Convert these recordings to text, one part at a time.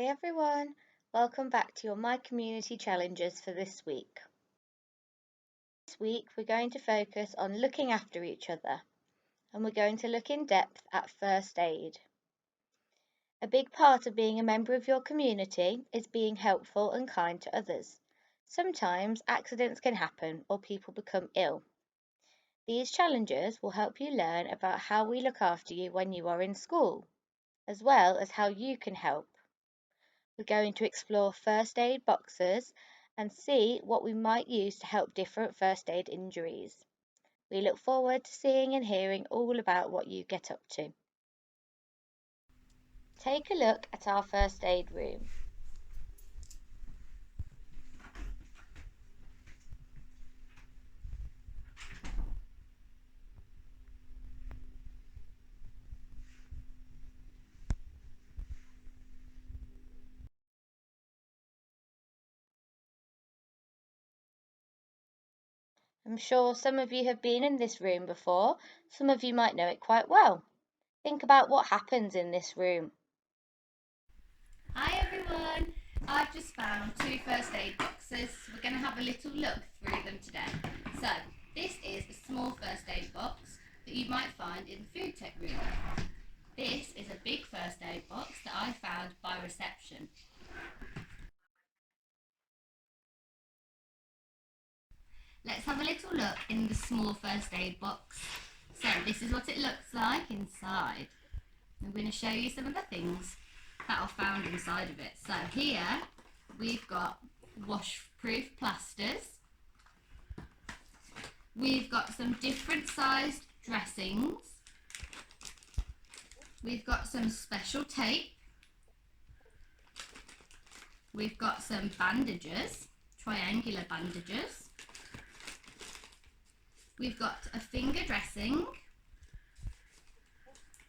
Hi everyone, welcome back to your My Community Challenges for this week. This week we're going to focus on looking after each other and we're going to look in depth at first aid. A big part of being a member of your community is being helpful and kind to others. Sometimes accidents can happen or people become ill. These challenges will help you learn about how we look after you when you are in school, as well as how you can help. We're going to explore first aid boxes and see what we might use to help different first aid injuries. We look forward to seeing and hearing all about what you get up to. Take a look at our first aid room. I'm sure some of you have been in this room before, some of you might know it quite well. Think about what happens in this room. Hi everyone, I've just found two first aid boxes. We're going to have a little look through them today. So this is a small first aid box that you might find in the food tech room. This is a big first aid box that I found by reception. Let's have a little look in the small first aid box. So this is what it looks like inside. I'm going to show you some of the things that are found inside of it. So here we've got washproof plasters. We've got some different sized dressings. We've got some special tape. We've got some bandages, triangular bandages. We've got a finger dressing.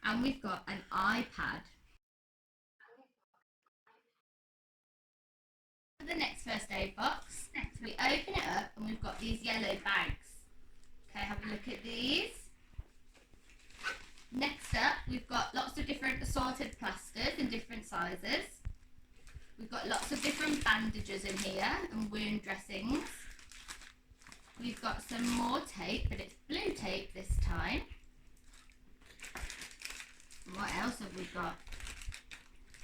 And we've got an iPad. For the next first aid box, we open it up and we've got these yellow bags. Okay, have a look at these. Next up, we've got lots of different assorted plasters in different sizes. We've got lots of different bandages in here and wound dressings. We've got some more tape, but it's blue tape this time. What else have we got?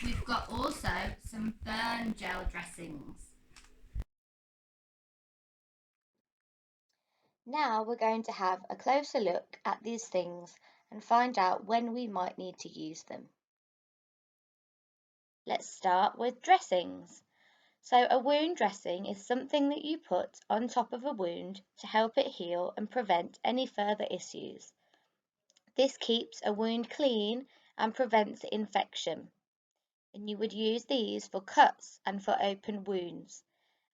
We've got also some burn gel dressings. Now we're going to have a closer look at these things and find out when we might need to use them. Let's start with dressings. So a wound dressing is something that you put on top of a wound to help it heal and prevent any further issues. This keeps a wound clean and prevents infection. And you would use these for cuts and for open wounds.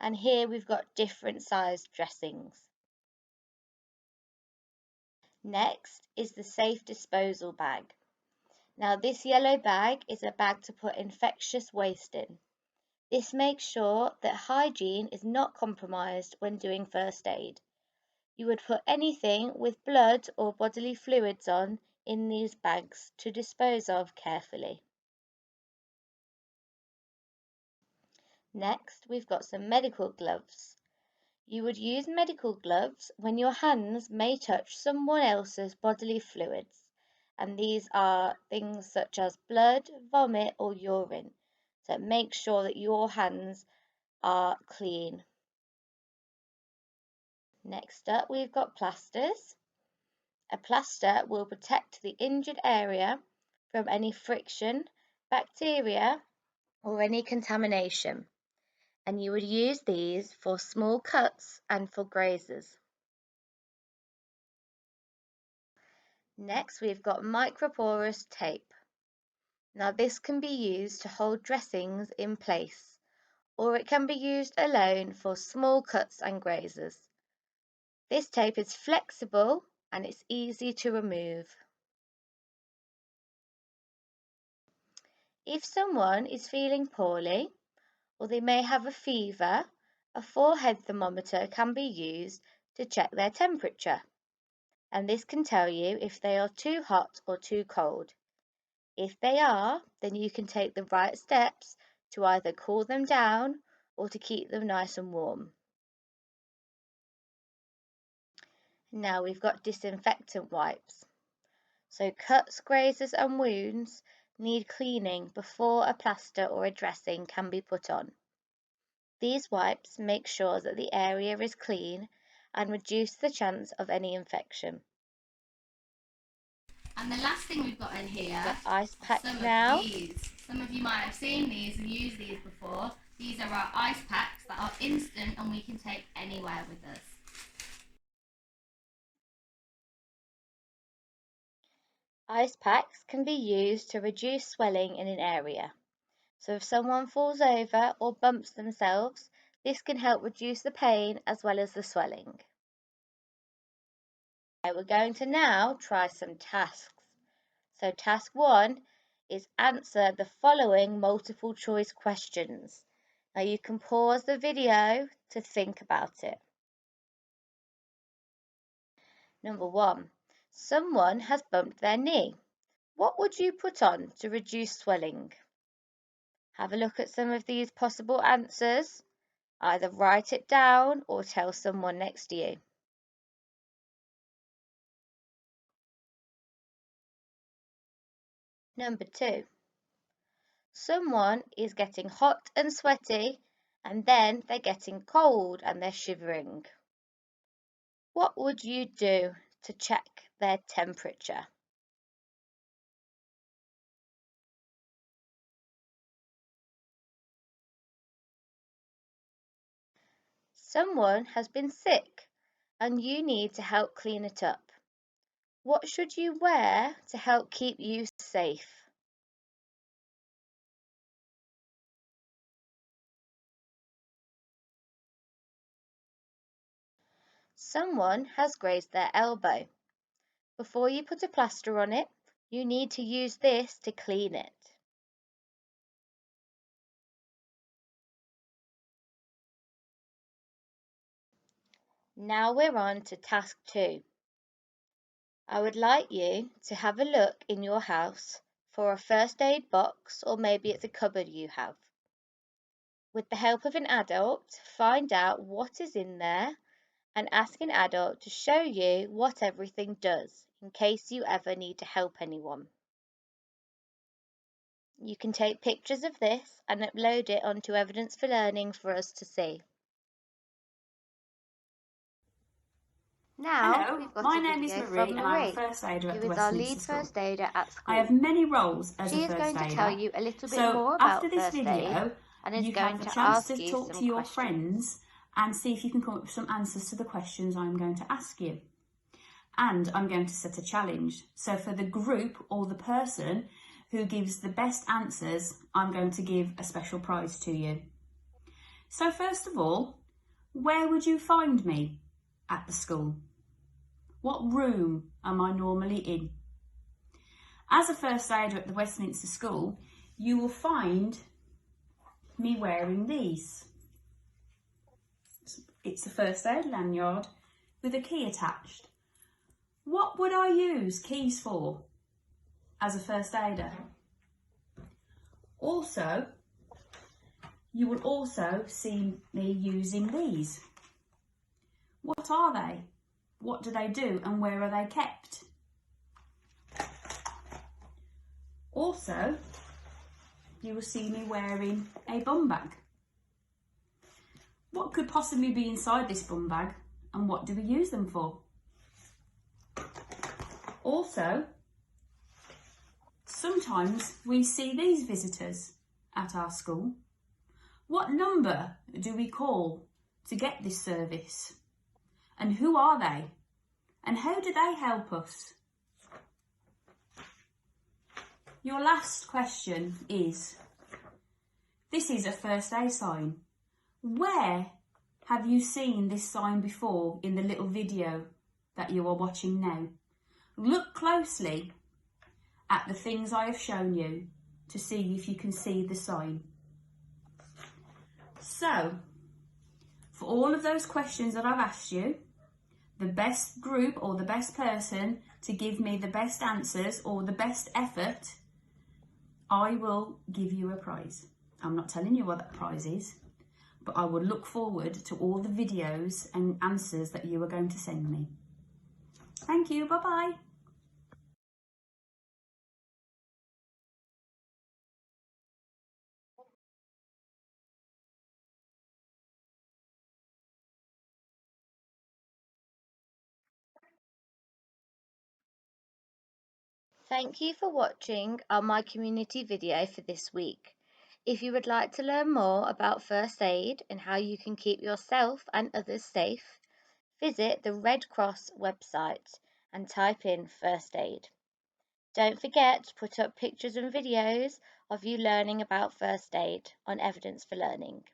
And here we've got different sized dressings. Next is the safe disposal bag. Now this yellow bag is a bag to put infectious waste in. This makes sure that hygiene is not compromised when doing first aid. You would put anything with blood or bodily fluids on in these bags to dispose of carefully. Next, we've got some medical gloves. You would use medical gloves when your hands may touch someone else's bodily fluids, and these are things such as blood, vomit, or urine. So make sure that your hands are clean. Next up, we've got plasters. A plaster will protect the injured area from any friction, bacteria, or any contamination. And you would use these for small cuts and for grazes. Next, we've got microporous tape. Now, this can be used to hold dressings in place, or it can be used alone for small cuts and grazes. This tape is flexible and it's easy to remove. If someone is feeling poorly, or they may have a fever, a forehead thermometer can be used to check their temperature, and this can tell you if they are too hot or too cold. If they are, then you can take the right steps to either cool them down or to keep them nice and warm. Now we've got disinfectant wipes. So cuts, grazes and wounds need cleaning before a plaster or a dressing can be put on. These wipes make sure that the area is clean and reduce the chance of any infection. And the last thing we've got in here, the ice pack some now. of these. Some of you might have seen these and used these before. These are our ice packs that are instant and we can take anywhere with us. Ice packs can be used to reduce swelling in an area. So if someone falls over or bumps themselves, this can help reduce the pain as well as the swelling. Okay, we're going to now try some tasks. So task 1 is answer the following multiple choice questions. Now you can pause the video to think about it. Number 1. Someone has bumped their knee. What would you put on to reduce swelling? Have a look at some of these possible answers. Either write it down or tell someone next to you. Number 2. Someone is getting hot and sweaty and then they're getting cold and they're shivering. What would you do to check their temperature? Someone has been sick and you need to help clean it up. What should you wear to help keep you safe? Someone has grazed their elbow. Before you put a plaster on it, you need to use this to clean it. Now we're on to task 2. I would like you to have a look in your house for a first aid box, or maybe it's a cupboard you have. With the help of an adult, find out what is in there and ask an adult to show you what everything does in case you ever need to help anyone. You can take pictures of this and upload it onto Evidence for Learning for us to see. Now, Hello, we've got my a name is video Marie from and I'm a Marie, first aider at who the is our Westminster lead School. first aider at school. I have many roles as She a is first going to aider. tell you a little bit So more after about this first aid video, and is you going have a to chance ask to you talk some to your questions. friends and see if you can come up with some answers to the questions I'm going to ask you. And I'm going to set a challenge. So for the group or the person who gives the best answers, I'm going to give a special prize to you. So first of all, where would you find me at the school? What room am I normally in? As a first aider at the Westminster School, you will find me wearing these. It's a first aid lanyard with a key attached. What would I use keys for as a first aider? Also, you will also see me using these. What are they? What do they do and where are they kept? Also, you will see me wearing a bum bag. What could possibly be inside this bum bag and what do we use them for? Also, sometimes we see these visitors at our school. What number do we call to get this service? And who are they? And how do they help us? Your last question is, this is a first aid sign. Where have you seen this sign before in the little video that you are watching now? Look closely at the things I have shown you to see if you can see the sign. So, for all of those questions that I've asked you, the best group or the best person to give me the best answers or the best effort, I will give you a prize. I'm not telling you what that prize is, but I will look forward to all the videos and answers that you are going to send me. Thank you. Bye-bye. Thank you for watching our My Community video for this week. If you would like to learn more about first aid and how you can keep yourself and others safe, visit the Red Cross website and type in first aid. Don't forget to put up pictures and videos of you learning about first aid on Evidence for Learning.